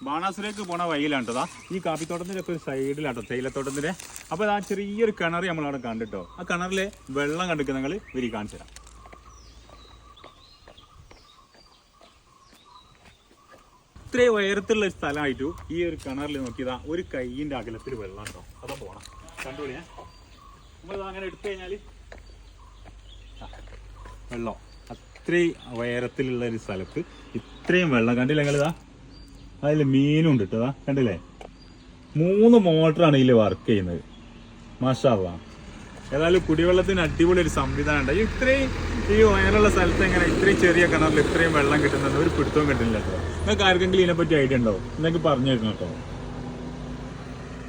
ബാണാസുരേക്ക് പോണ വഴിയിലാണ്ടതാ ഈ കാപ്പിത്തോട്ടത്തിൻ്റെ ഒക്കെ ഒരു സൈഡിലാട്ടോ തേയിലത്തോട്ടത്തിൻ്റെ. അപ്പോൾ ആ ചെറിയൊരു കിണർ നമ്മളവിടെ കണ്ടിട്ടോ. ആ കിണറിലെ വെള്ളം കണ്ടിട്ട് നിങ്ങൾ ഇവരി കാണിച്ചു തരാം. ഇത്രയും ഉയരത്തിലുള്ള ഒരു സ്ഥലമായിട്ടു ഈ ഒരു കിണറിൽ നോക്കിയതാ ഒരു കൈയിൻ്റെ അകലത്തിൽ വെള്ളം ഉണ്ടോ. അതാ പോണം കണ്ടുപിടിയാ. നമ്മളിത് അങ്ങനെ എടുത്തു കഴിഞ്ഞാൽ വെള്ളം അത്രയും ഉയരത്തിലുള്ള ഒരു സ്ഥലത്ത് ഇത്രയും വെള്ളം കണ്ടില്ല നിങ്ങളിതാ. അതിൽ മീനും ഉണ്ട് കേട്ടോ. കണ്ടില്ലേ 3 മോട്ടറാണ് ഇതിൽ വർക്ക് ചെയ്യുന്നത്. മാഷാ അല്ലാഹ്. ഏതായാലും കുടിവെള്ളത്തിന് അടിപൊളി ഒരു സംവിധാനം ഉണ്ട്. ഇത്രയും ഈ ഉയരമുള്ള സ്ഥലത്ത് എങ്ങനെ ഇത്രയും ചെറിയ കിണറിൽ ഇത്രയും വെള്ളം കിട്ടുന്നത് ഒരു പിടുത്തവും കിട്ടുന്നില്ല കേട്ടോ. നിങ്ങൾക്ക് ആർക്കെങ്കിലും ഇതിനെപ്പറ്റി ഐഡിയ ഉണ്ടോ? എന്നൊക്കെ പറഞ്ഞു തരണം കേട്ടോ.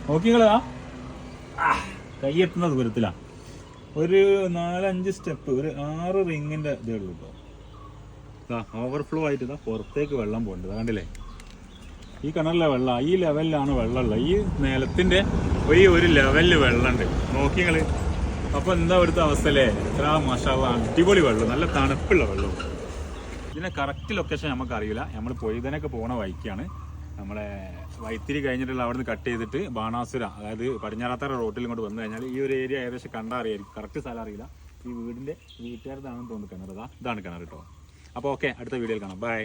നോക്കിങ്ങളാ കൈ എത്തുന്ന ദൂരത്തിലാ. ഒരു 4-5 സ്റ്റെപ്പ്, ഒരു 6 റിങ്ങിന്റെ ഇതേ ഉള്ളൂ കേട്ടോ. ഓവർഫ്ലോ ആയിട്ട് ഇതാ പുറത്തേക്ക് വെള്ളം പോകേണ്ടത് കണ്ടില്ലേ. ഈ കിണറിലെ വെള്ളം ഈ ലെവലിലാണ് വെള്ളമുള്ളത്. ഈ നിലത്തിന്റെ ഈ ഒരു ലെവലിൽ വെള്ളമുണ്ട് നോക്കിങ്ങള്. അപ്പൊ എന്താ ഇവിടുത്തെ അവസ്ഥ അല്ലേ? എത്ര മാഷാ അല്ലാഹ് അടിപൊളി വെള്ളം, നല്ല തണുപ്പുള്ള വെള്ളം. ഇതിന്റെ കറക്റ്റ് ലൊക്കേഷൻ നമുക്ക് അറിയില്ല. നമ്മൾ പൊയ്തനൊക്കെ പോണ വഴിക്കാണ്. നമ്മളെ വൈത്തിരി കഴിഞ്ഞിട്ടുള്ള അവിടെ നിന്ന് കട്ട് ചെയ്തിട്ട് ബാണാസുര, അതായത് പടിഞ്ഞാറത്തറ റോട്ടിൽ ഇങ്ങോട്ട് വന്നു കഴിഞ്ഞാൽ ഈ ഒരു ഏരിയ ഏകദേശം കണ്ടാൽ അറിയായിരിക്കും. കറക്റ്റ് സ്ഥലം അറിയില്ല. ഈ വീടിന്റെ വീട്ടുകാരതാണെന്ന് തോന്നുന്നു കിണർ. ഇതാണ് കിണർ കേട്ടോ. അപ്പോൾ ഓക്കെ, അടുത്ത വീഡിയോയിൽ കാണാം. ബൈ.